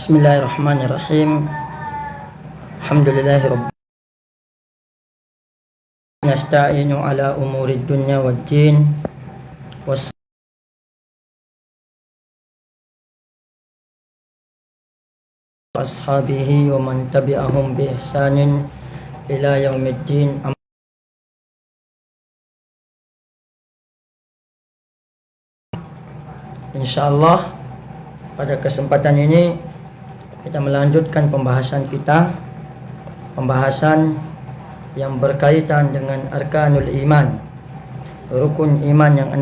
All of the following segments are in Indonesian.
Bismillahirrahmanirrahim. Alhamdulillahirabbil nasta'inu ala umurid dunya waddin was ashabihi wa man tabi'ahum bi ihsanin ila yaumiddin. Insyaallah pada kesempatan ini kita melanjutkan pembahasan yang berkaitan dengan arkanul iman, rukun iman yang 6.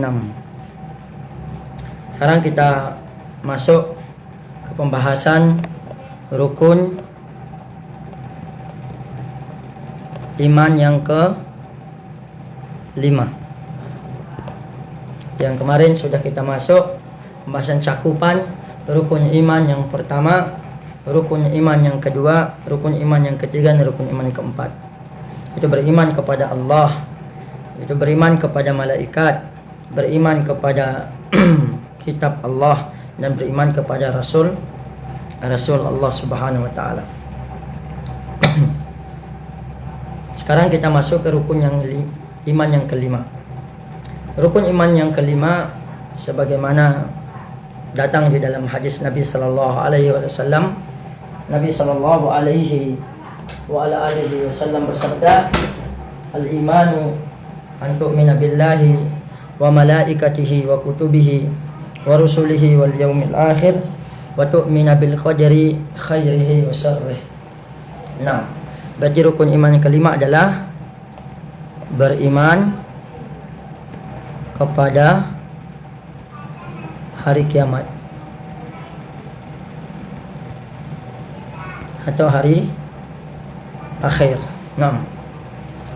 Sekarang kita masuk ke pembahasan rukun iman yang ke-5. Yang kemarin sudah kita masuk pembahasan cakupan rukun iman yang pertama, rukun iman yang kedua, rukun iman yang ketiga, dan rukun iman yang keempat. Itu beriman kepada Allah, itu beriman kepada malaikat, beriman kepada kitab Allah, dan beriman kepada Rasul Allah Subhanahu wa taala. Sekarang kita masuk ke rukun iman yang kelima. Rukun iman yang kelima sebagaimana datang di dalam hadis Nabi sallallahu alaihi wasallam. Nabi sallallahu alaihi wa ala alihi wasallam bersabda, "Al-imanu an tu'mina billahi wa malaikatihi wa kutubihi wa rusulihi wal yaumil akhir wa tu'mina bil qadari khairihi wa syarrihi." Nah, berarti rukun iman yang kelima adalah beriman kepada hari kiamat atau hari akhir. Nah,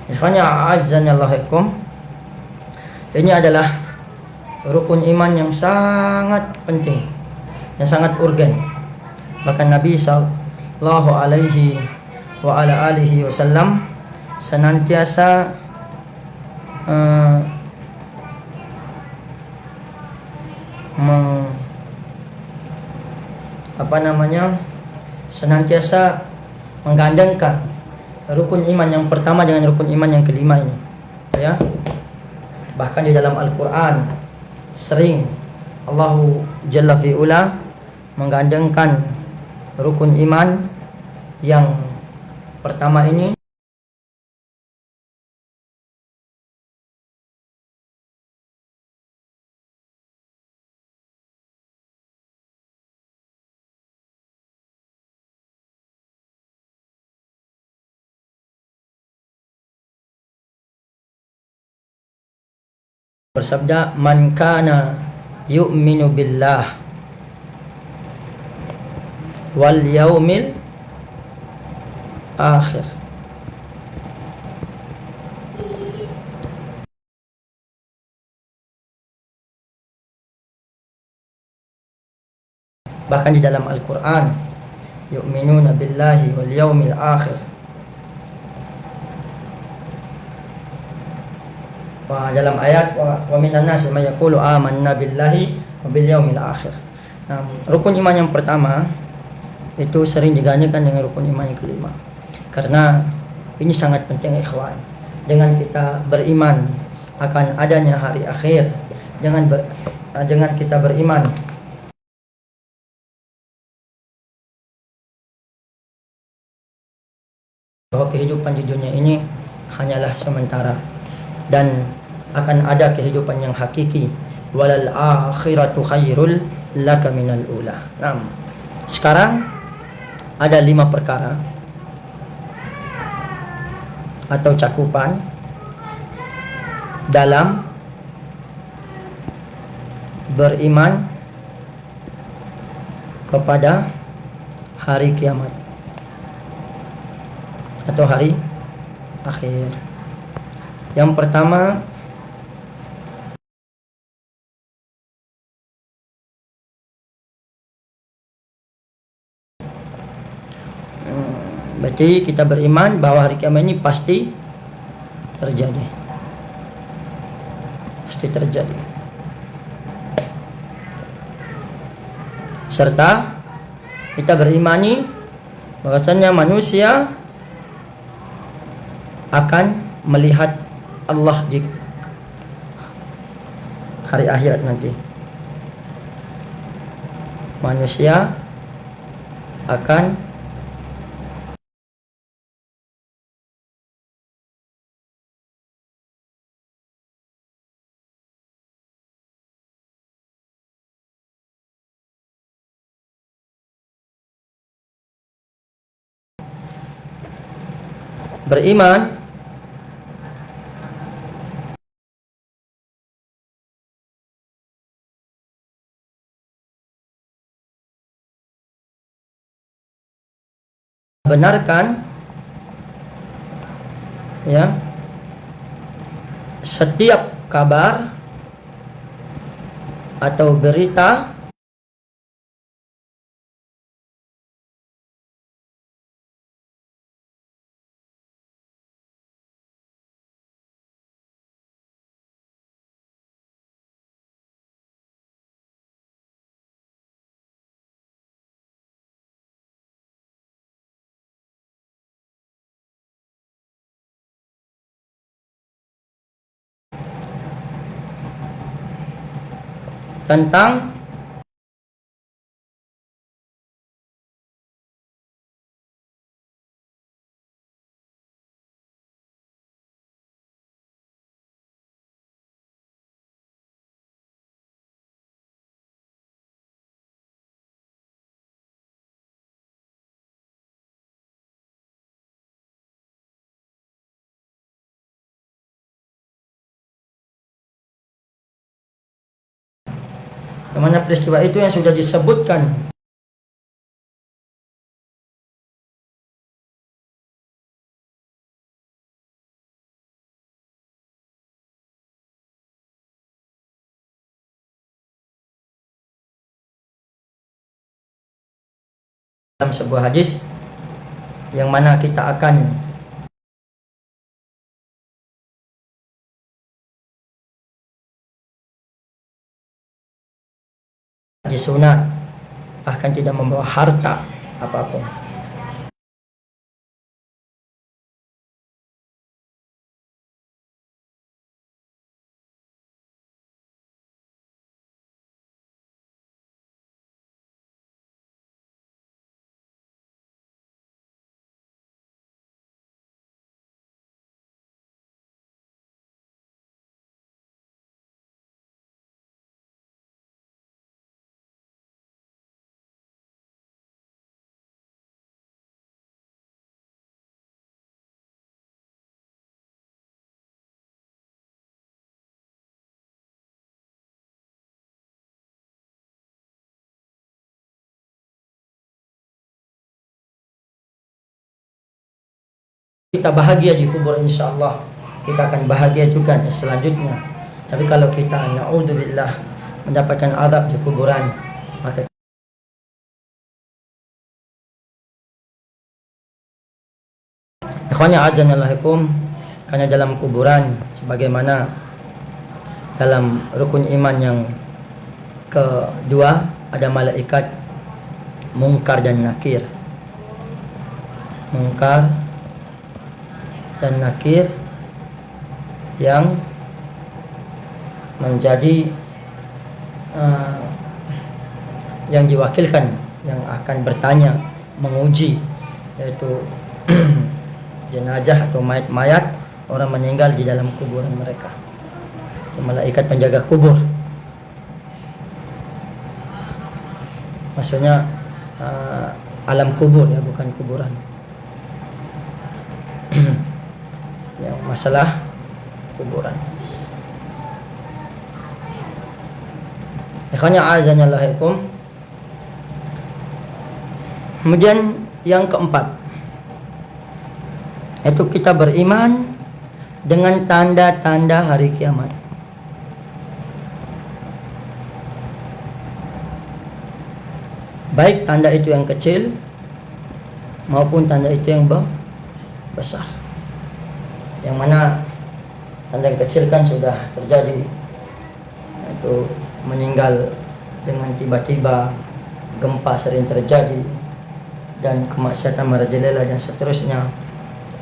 ikhwanya a'azzanallahu. Ini adalah rukun iman yang sangat penting, yang sangat urgen. Bahkan Nabi sallallahu alaihi wa ala alihi wasallam senantiasa senantiasa menggandengkan rukun iman yang pertama dengan rukun iman yang kelima ini, ya. Bahkan di dalam Al-Quran sering Allahu Jalla fi'ula menggandengkan rukun iman yang pertama ini bersabda, "Man kana yu'minu billah wal yaumil akhir." Bahkan di dalam Al-Quran, yu'minuna billahi wal yaumil akhir. Dalam ayat wa minan nasi may yaqulu amanna billahi wa bil yaumil akhir. Nah, rukun iman yang pertama itu sering digandakan dengan rukun iman yang kelima. Karena ini sangat penting, ikhwan. Dengan kita beriman akan adanya hari akhir, dengan kita beriman bahwa kehidupan di dunia ini hanyalah sementara dan akan ada kehidupan yang hakiki, walal akhiratu khairul laka minal ula. Nah, sekarang ada 5 perkara atau cakupan dalam beriman kepada hari kiamat atau hari akhir. Yang pertama, berarti kita beriman bahwa hari kiamat ini pasti terjadi. Serta Kita berimani bahwasanya manusia akan melihat Allah di hari akhirat nanti. Manusia akan beriman benarkan ya setiap kabar atau berita tentang mana peristiwa itu yang sudah disebutkan dalam sebuah hadis, yang mana kita akan disunat, bahkan tidak membawa harta apapun. Kita bahagia di kubur, insya Allah kita akan bahagia juga selanjutnya. Tapi kalau kita na'udzubillah mendapatkan azab di kuburan, maka ikhwani a'adzanallahu, karena dalam kuburan sebagaimana dalam rukun iman yang kedua ada malaikat mungkar dan nakir. Mungkar dan nakir yang menjadi yang diwakilkan, yang akan bertanya, menguji, yaitu jenazah atau mayat-mayat orang meninggal di dalam kuburan mereka. Malaikat penjaga kubur, maksudnya alam kubur ya, bukan kuburan. Yang masalah kuburan. Ikhwanya a'azanallahu. Kemudian yang keempat, itu kita beriman dengan tanda-tanda hari kiamat. Baik tanda itu yang kecil maupun tanda itu yang besar. Yang mana tanda yang kecil kan sudah terjadi, yaitu meninggal dengan tiba-tiba, gempa sering terjadi, dan kemaksiatan merajalela dan seterusnya,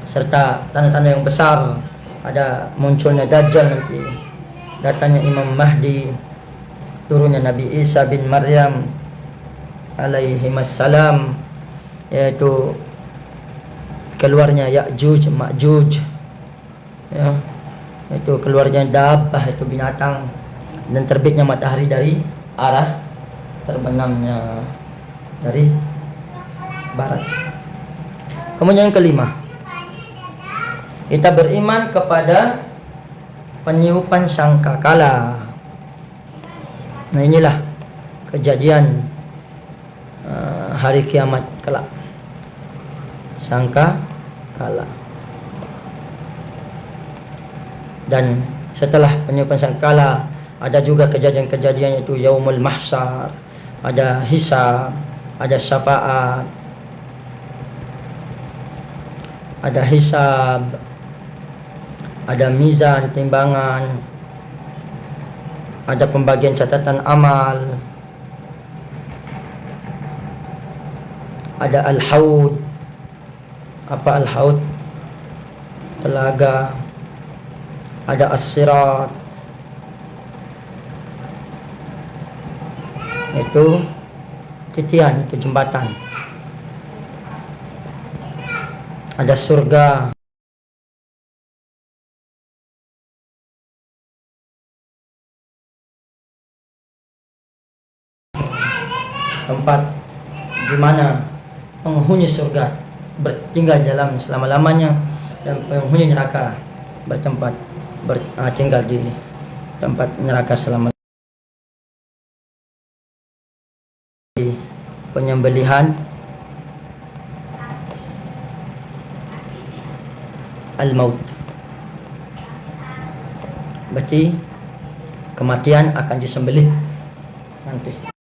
serta tanda-tanda yang besar, ada munculnya Dajjal nanti, datangnya Imam Mahdi, turunnya Nabi Isa bin Maryam alaihi salam, yaitu keluarnya Ya'juj Ma'juj, ya, itu keluarnya dabbah, itu binatang, dan terbitnya matahari dari arah terbenamnya dari barat. Kemudian yang kelima, kita beriman kepada peniupan sangkakala. Nah, inilah kejadian hari kiamat kelak. Sangkakala. Dan setelah peniupan sangkakala ada juga kejadian-kejadian, yaitu yaumul mahsyar, ada hisab, ada syafaat, ada hisab, ada mizan timbangan, ada pembagian catatan amal, ada al-haud. Apa al-haud? Telaga. Ada as-sirat, itu titian, itu jembatan. Ada surga. Tempat di mana penghuni surga bertinggal dalam selama-lamanya, dan penghuni neraka tinggal di tempat neraka selama. Penyembelihan al-maut, berarti kematian akan disembelih nanti.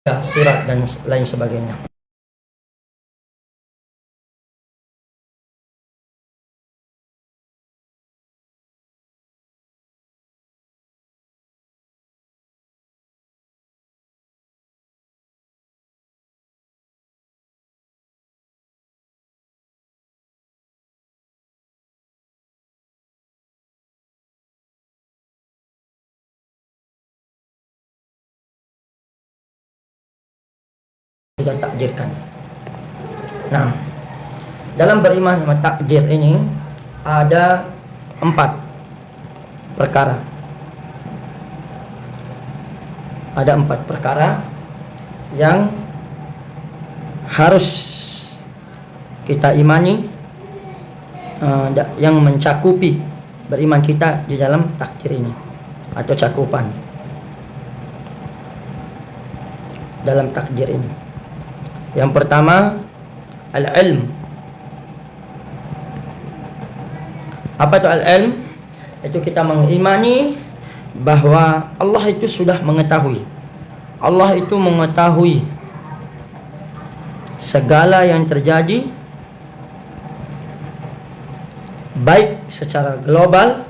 Sirat dan lain sebagainya. Sudah takdirkan. Nah, dalam beriman sama takdir ini ada 4 perkara. Ada 4 perkara yang harus kita imani, yang mencakupi beriman kita di dalam takdir ini, atau cakupan dalam takdir ini. Yang pertama, al-ilm. Apa itu al-ilm? Itu kita mengimani bahwa Allah itu sudah mengetahui. Allah itu mengetahui segala yang terjadi, baik secara global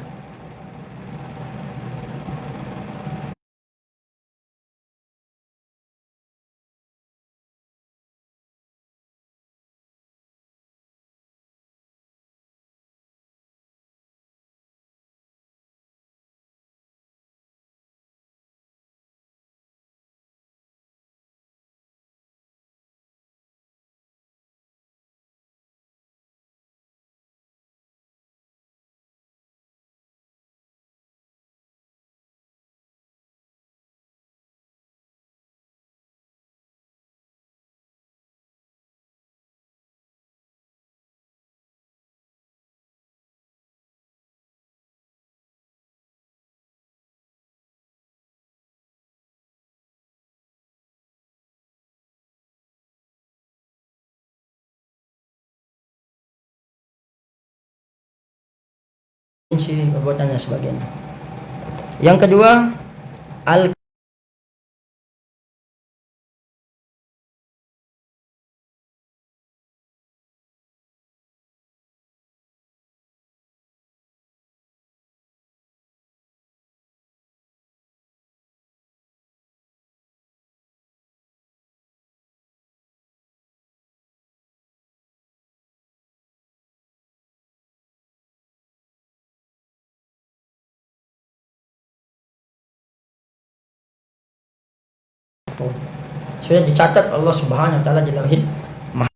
perbuatannya sebagainya. Yang kedua, al sudah dicatat Allah Subhanahu wa taala di Lauhil Mahfuz.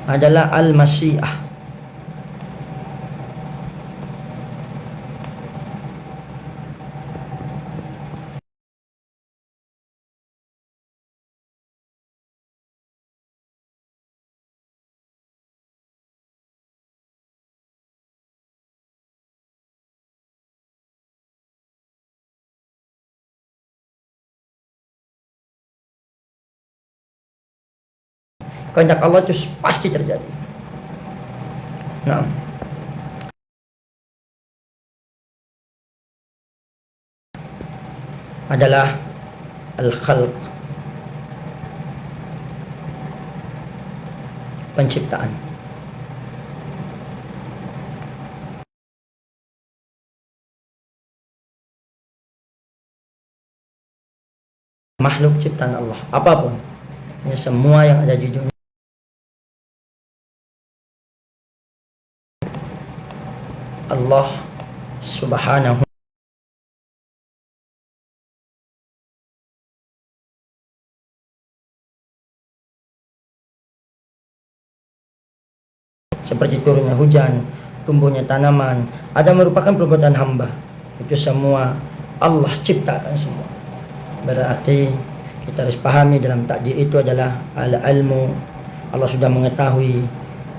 Adalah al-masyiah. Kehendak Allah itu pasti terjadi. Nah, adalah al-khalq, penciptaan. Makhluk ciptaan Allah, apapun, ya, semua yang ada di dunia Allah Subhanahu seperti turunnya hujan, tumbuhnya tanaman, ada merupakan perbuatan hamba. Itu semua Allah ciptakan semua. Berarti kita harus pahami dalam takdir itu adalah al-ilmu, Allah sudah mengetahui.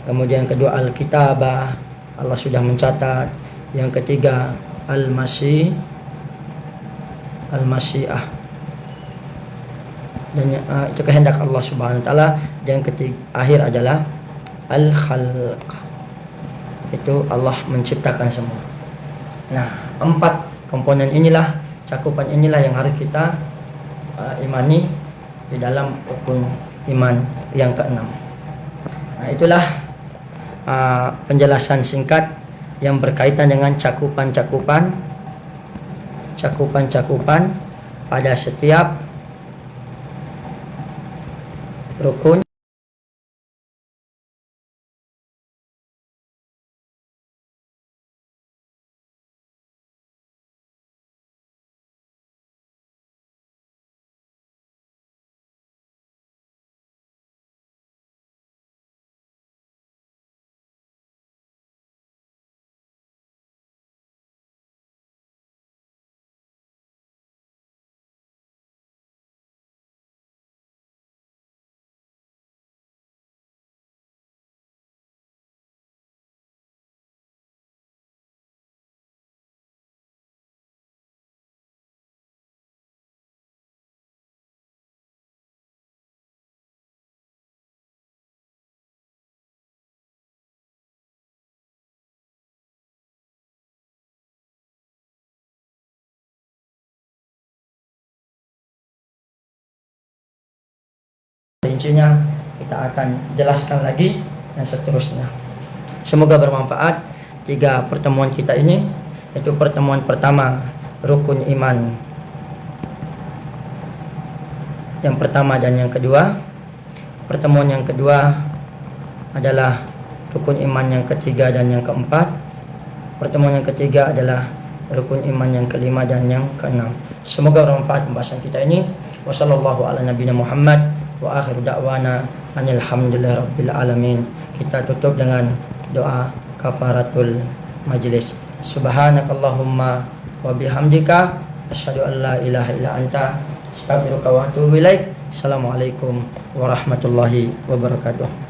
Kemudian yang kedua al-kitabah, Allah sudah mencatat. Yang ketiga al-masyiah, dan itu kehendak Allah Subhanahu wa taala. Yang ketiga akhir adalah al-khalq, itu Allah menciptakan semua. Nah, 4 komponen inilah, cakupan inilah yang harus kita imani di dalam rukun iman yang ke-6. Nah, itulah penjelasan singkat yang berkaitan dengan cakupan-cakupan pada setiap rukun. Rincinya kita akan jelaskan lagi dan seterusnya. Semoga bermanfaat 3 pertemuan kita ini, yaitu pertemuan pertama rukun iman yang pertama dan yang kedua. Pertemuan yang kedua adalah rukun iman yang ketiga dan yang keempat. Pertemuan yang ketiga adalah rukun iman yang kelima dan yang keenam. Semoga bermanfaat pembahasan kita ini. Wassallallahu ala nabiyina Muhammad wa akhiru da'wana alhamdulillahi rabbil alamin. Kita tutup dengan doa kafaratul majlis. Subhanakallahumma wa bihamdika asyhadu an la ilaha illa anta astaghfiruka wa atubu ilaik. Assalamualaikum warahmatullahi wabarakatuh.